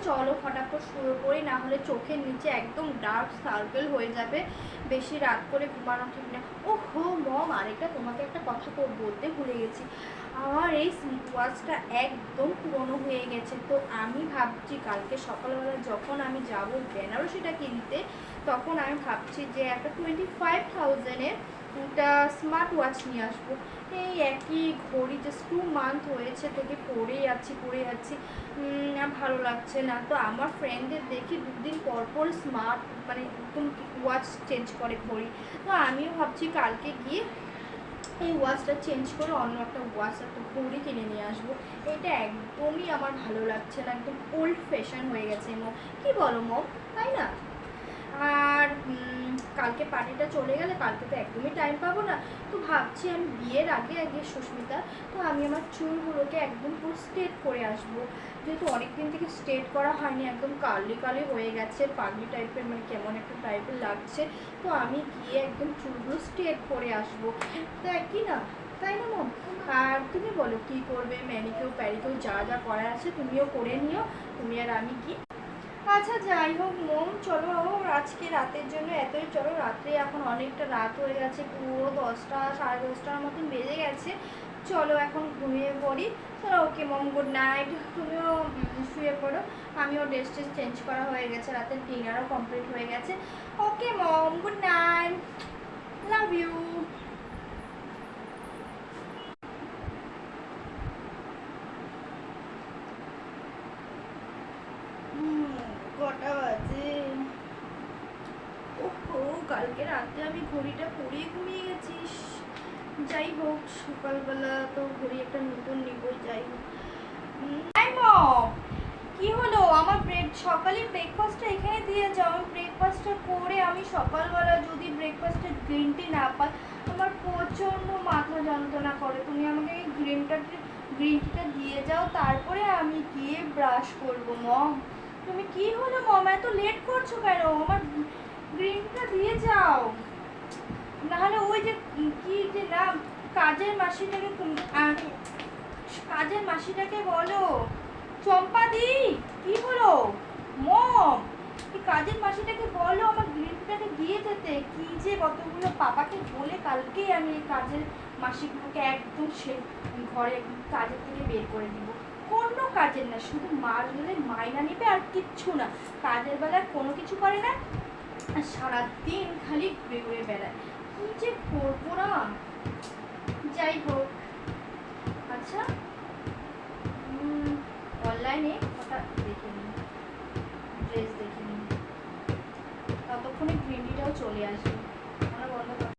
চলো ফটাফট শুরু করি, না হলে চোখের নিচে একদম ডার্ক সার্কেল হয়ে যাবে, বেশি রাত করে ঘুমানো ঠিক না। ও হো মম, আরেকটা তোমাকে একটা কথা বলতে ভুলে গেছি। আমার এই ওয়াচটা একদম পুরনো হয়ে গেছে, তো আমি ভাবছি কালকে সকালবেলা যখন আমি যাব বেনারসিটা কিনতে, তখন আমি ভাবছি যে একটা 25,000-এর একটা স্মার্ট ওয়াচ নিয়ে আসবো। এই একই ঘড়ি জাস্ট 2 মান্থ হয়েছে থেকে পরেই যাচ্ছি, আর ভালো লাগছে না। তো আমার ফ্রেন্ডদের দেখি 2 দিন পর পর স্মার্ট মানে একদম ওয়াচ চেঞ্জ করে ঘড়ি। তো আমিও ভাবছি কালকে গিয়ে এই ওয়াচটা চেঞ্জ করে অন্য একটা ওয়াচ, একটা ঘড়ি কিনে নিয়ে আসবো। এটা একদমই আমার ভালো লাগছে না, একদম ওল্ড ফ্যাশন হয়ে গেছে মো, কি বলো মো, তাই না? আর কালকে পার্টিটা চলে গেলে কালকে তো একদমই টাইম পাবো না। তো ভাবছি আমি বিয়ের আগে আগে সুস্মিতা, তো আমি আমার চুলগুলোকে একদম পুরো স্ট্রেট করে আসবো, যেহেতু অনেকদিন থেকে স্ট্রেট করা হয়নি, একদম কার্লি কার্লি হয়ে গেছে, পাগলি টাইপের, মানে কেমন একটা টাইপের লাগছে। তো আমি গিয়ে একদম চুলগুলো স্ট্রেট করে আসবো, তো কি না, তাই না মম? আর তুমি বলো কি করবে, ম্যানিকিউর প্যারিকিউর যা যা করার আছে তুমিও করে নিও, তুমি আর আমি কি। আচ্ছা যাই হোক মম, চলো আজকে রাতের জন্য এতই, চলো রাত্রে এখন অনেকটা রাত হয়ে গেছে, পুরো 10টা 10:30টার মতন বেজে গেছে, চলো এখন ঘুমিয়ে পড়ি। চলো ওকে মম, গুড নাইট, তুমিও শুয়ে পড়ো, আমিও ড্রেস ট্রেস চেঞ্জ করা হয়ে গেছে, রাতের ডিনারও কমপ্লিট হয়ে গেছে। ওকে মম, গুড নাইট, লাভ ইউ। কটা বাজে? ওহো, কালকে রাতে আমি ঘড়িটা পরিয়ে ঘুমিয়ে গেছিস। যাই হোক সকালবেলা তো ঘড়ি একটা নতুন নিবই, যাই হোক। কি হলো আমার সকালে ব্রেকফাস্টটা এখানে দিয়ে যাও, আমি ব্রেকফাস্টটা করে আমি সকালবেলা যদি ব্রেকফাস্টে গ্রিন টি না পাই আমার প্রচণ্ড মাথা যন্ত্রণা করে, তুমি আমাকে গ্রিন টিটা দিয়ে যাও, তারপরে আমি গিয়ে ব্রাশ করবো। মম তুমি কি হলো মম, এত লেট করছো কেন? আমার গ্রিনটা দিয়ে যাও, নাহলে ওই যে কি যে নাম, কাজের মাসিটাকে বলো, চম্পাদি, কি হলো মম, এই কাজের মাসিটাকে বলো আমার গ্রিনটাকে দিয়ে যেতে, কি যে কতগুলো পাপাকে বলে কালকেই আমি এই কাজের মাসিগুলোকে একদম সে ঘরে কাজের থেকে বের করে দিব। কোনো কাজের না, শুধু মাস গেলে মাইনা নেবে আর কিচ্ছু না, কাজের বেলায় কোনো কিছু করে না, আর সারাদিন খালি ঘুরে ঘুরে বেড়ায়, কি যে করবো না। যাই হোক, আচ্ছা অনলাইনে ওটা দেখে নিই, ড্রেস দেখে নিই, ততক্ষণে গ্রিন টিটাও চলে আসবে। আমরা বন্ধ